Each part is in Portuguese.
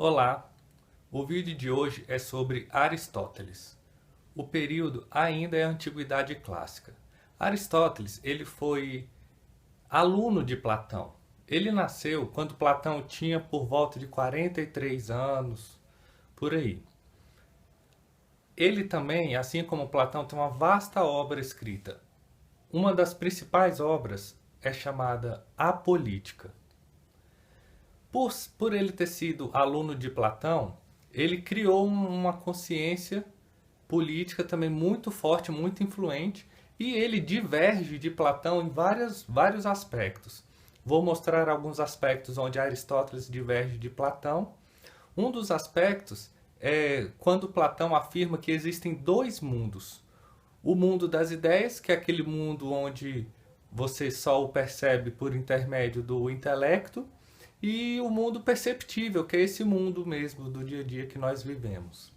Olá, o vídeo de hoje é sobre Aristóteles. O período ainda é a Antiguidade Clássica. Aristóteles, ele foi aluno de Platão. Ele nasceu quando Platão tinha por volta de 43 anos, por aí. Ele também, assim como Platão, tem uma vasta obra escrita. Uma das principais obras é chamada A Política. Por ele ter sido aluno de Platão, ele criou uma consciência política também muito forte, muito influente, e ele diverge de Platão em vários aspectos. Vou mostrar alguns aspectos onde Aristóteles diverge de Platão. Um dos aspectos é quando Platão afirma que existem dois mundos. O mundo das ideias, que é aquele mundo onde você só o percebe por intermédio do intelecto, e o mundo perceptível, que é esse mundo mesmo do dia a dia que nós vivemos.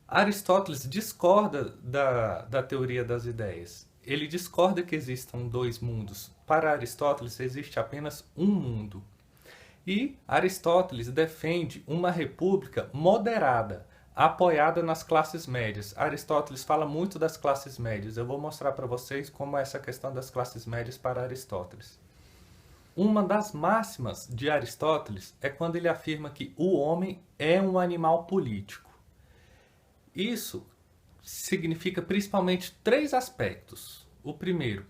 Aristóteles discorda da teoria das ideias. Ele discorda que existam dois mundos. Para Aristóteles existe apenas um mundo. E Aristóteles defende uma república moderada, apoiada nas classes médias. Aristóteles fala muito das classes médias. Eu vou mostrar para vocês como é essa questão das classes médias para Aristóteles. Uma das máximas de Aristóteles é quando ele afirma que o homem é um animal político. Isso significa principalmente três aspectos. O primeiro,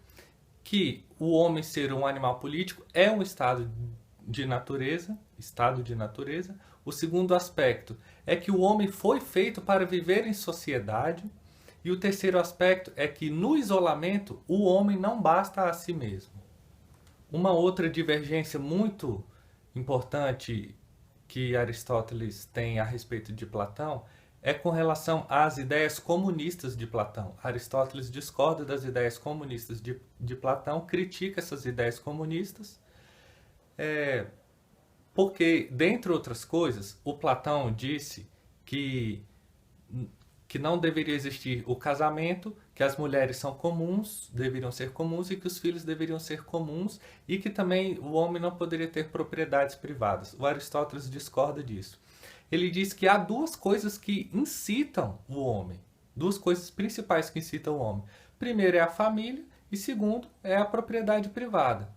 que o homem ser um animal político é um estado de natureza. O segundo aspecto é que o homem foi feito para viver em sociedade. E o terceiro aspecto é que no isolamento o homem não basta a si mesmo. Uma outra divergência muito importante que Aristóteles tem a respeito de Platão é com relação às ideias comunistas de Platão. Aristóteles discorda das ideias comunistas de Platão, critica essas ideias comunistas, porque, dentre outras coisas, o Platão disse que não deveria existir o casamento, que as mulheres são comuns, deveriam ser comuns, e que os filhos deveriam ser comuns, e que também o homem não poderia ter propriedades privadas. O Aristóteles discorda disso. Ele diz que há duas coisas que incitam o homem, duas coisas principais que incitam o homem. Primeiro é a família, e segundo é a propriedade privada.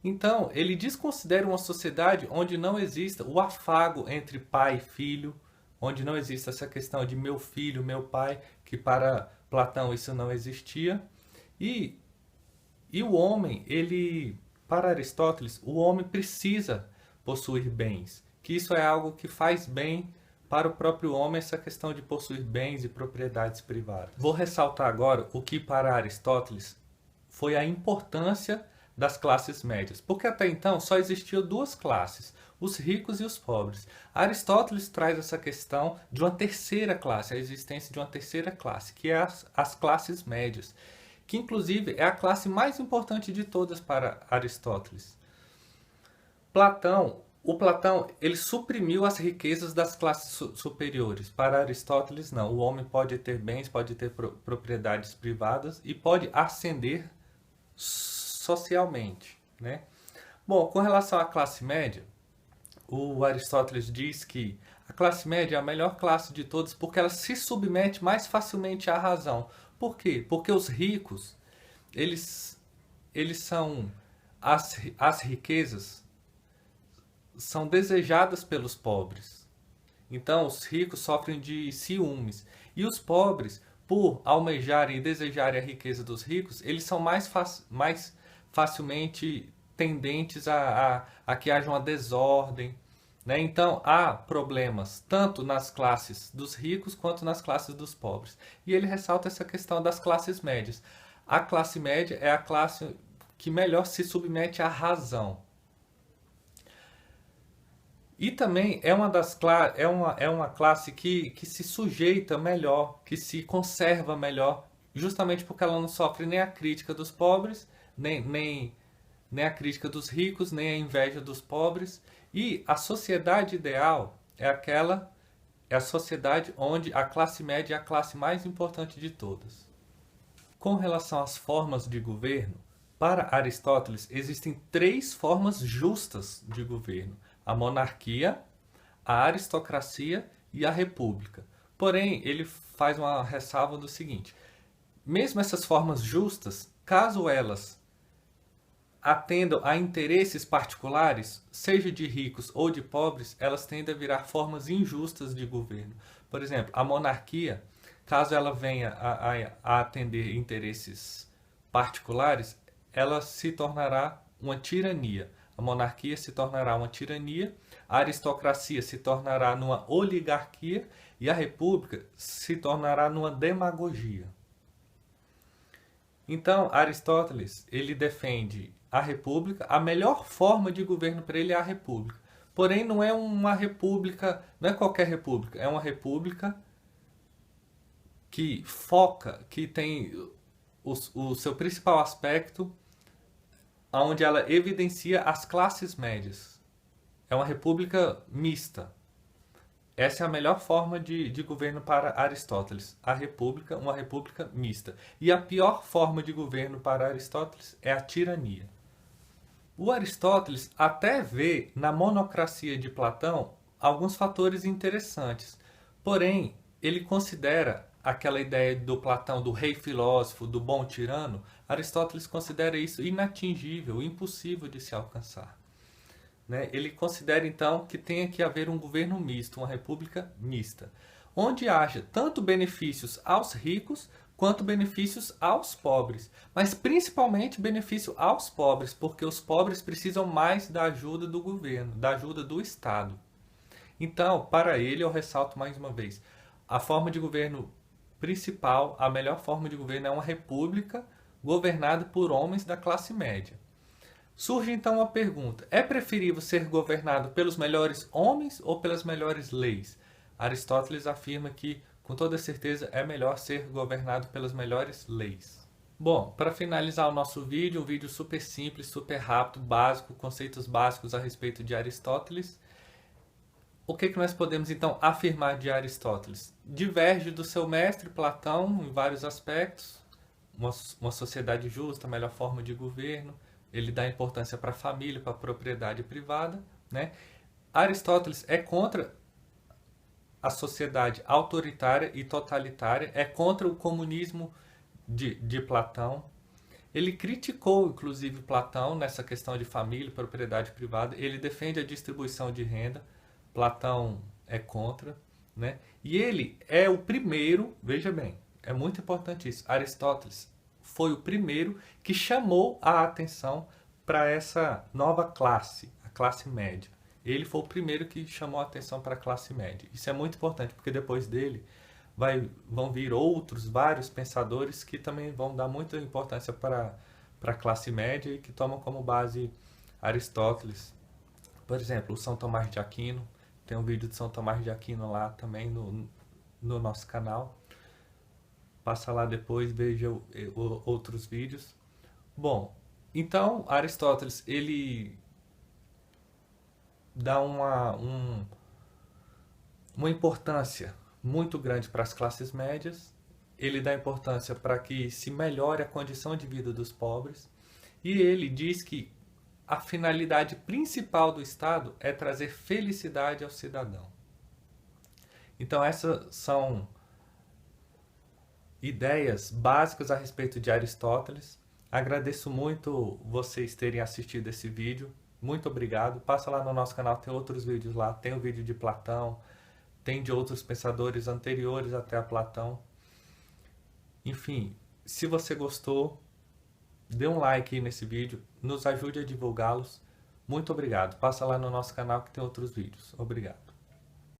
Então, ele desconsidera uma sociedade onde não exista o afago entre pai e filho, onde não existe essa questão de meu filho, meu pai, que para Platão isso não existia. E o homem, para Aristóteles, o homem precisa possuir bens, que isso é algo que faz bem para o próprio homem, essa questão de possuir bens e propriedades privadas. Vou ressaltar agora o que para Aristóteles foi a importância das classes médias, porque até então só existiam duas classes, os ricos e os pobres. Aristóteles traz essa questão de uma terceira classe, a existência de uma terceira classe, que é as classes médias, que inclusive é a classe mais importante de todas para Aristóteles. O Platão, ele suprimiu as riquezas das classes superiores. Para Aristóteles, não. O homem pode ter bens, pode ter propriedades privadas e pode ascender socialmente, né? Bom, com relação à classe média, o Aristóteles diz que a classe média é a melhor classe de todas porque ela se submete mais facilmente à razão. Por quê? Porque os ricos, eles são... As riquezas são desejadas pelos pobres. Então, os ricos sofrem de ciúmes. E os pobres, por almejarem e desejarem a riqueza dos ricos, eles são mais facilmente tendentes a que haja uma desordem, né? Então, há problemas tanto nas classes dos ricos quanto nas classes dos pobres. E ele ressalta essa questão das classes médias. A classe média é a classe que melhor se submete à razão. E também é uma classe que se sujeita melhor, que se conserva melhor, justamente porque ela não sofre nem a crítica dos pobres, nem a crítica dos ricos, nem a inveja dos pobres. E a sociedade ideal é a sociedade onde a classe média é a classe mais importante de todas. Com relação às formas de governo, para Aristóteles existem três formas justas de governo: a monarquia, a aristocracia e a república. Porém, ele faz uma ressalva do seguinte: mesmo essas formas justas, caso elas atendam a interesses particulares, seja de ricos ou de pobres, elas tendem a virar formas injustas de governo. Por exemplo, a monarquia, caso ela venha a atender interesses particulares, ela se tornará uma tirania. A monarquia se tornará uma tirania, a aristocracia se tornará numa oligarquia e a república se tornará numa demagogia. Então, Aristóteles, ele defende a república, a melhor forma de governo para ele é a república. Porém, não é uma república, não é qualquer república, é uma república que foca, que tem o seu principal aspecto, onde ela evidencia as classes médias. É uma república mista. Essa é a melhor forma de governo para Aristóteles. A república, uma república mista. E a pior forma de governo para Aristóteles é a tirania. O Aristóteles até vê na monocracia de Platão alguns fatores interessantes. Porém, ele considera aquela ideia do Platão, do rei filósofo, do bom tirano, Aristóteles considera isso inatingível, impossível de se alcançar. Ele considera, então, que tem que haver um governo misto, uma república mista, onde haja tanto benefícios aos ricos quanto benefícios aos pobres, mas principalmente benefício aos pobres, porque os pobres precisam mais da ajuda do governo, da ajuda do Estado. Então, para ele, eu ressalto mais uma vez, a forma de governo principal, a melhor forma de governo é uma república governada por homens da classe média. Surge então a pergunta: é preferível ser governado pelos melhores homens ou pelas melhores leis? Aristóteles afirma que, com toda certeza, é melhor ser governado pelas melhores leis. Bom, para finalizar o nosso vídeo, um vídeo super simples, super rápido, básico, conceitos básicos a respeito de Aristóteles. O que nós podemos então afirmar de Aristóteles? Diverge do seu mestre Platão em vários aspectos, uma sociedade justa, a melhor forma de governo. Ele dá importância para a família, para a propriedade privada. Aristóteles é contra a sociedade autoritária e totalitária, é contra o comunismo de Platão. Ele criticou, inclusive, Platão nessa questão de família, propriedade privada. Ele defende a distribuição de renda. Platão é contra. E ele é o primeiro, veja bem, é muito importante isso, Aristóteles foi o primeiro que chamou a atenção para essa nova classe, a classe média. Ele foi o primeiro que chamou a atenção para a classe média. Isso é muito importante, porque depois dele vão vir vários pensadores que também vão dar muita importância para a classe média e que tomam como base Aristóteles. Por exemplo, o São Tomás de Aquino. Tem um vídeo de São Tomás de Aquino lá também no nosso canal. Passa lá depois, veja outros vídeos. Bom, então Aristóteles, ele dá uma importância muito grande para as classes médias. Ele dá importância para que se melhore a condição de vida dos pobres. E ele diz que a finalidade principal do Estado é trazer felicidade ao cidadão. Então essas são ideias básicas a respeito de Aristóteles. Agradeço muito vocês terem assistido esse vídeo. Muito obrigado. Passa lá no nosso canal, tem outros vídeos lá. Tem o vídeo de Platão, tem de outros pensadores anteriores até a Platão. Enfim, se você gostou, dê um like aí nesse vídeo, nos ajude a divulgá-los. Muito obrigado. Passa lá no nosso canal que tem outros vídeos. Obrigado.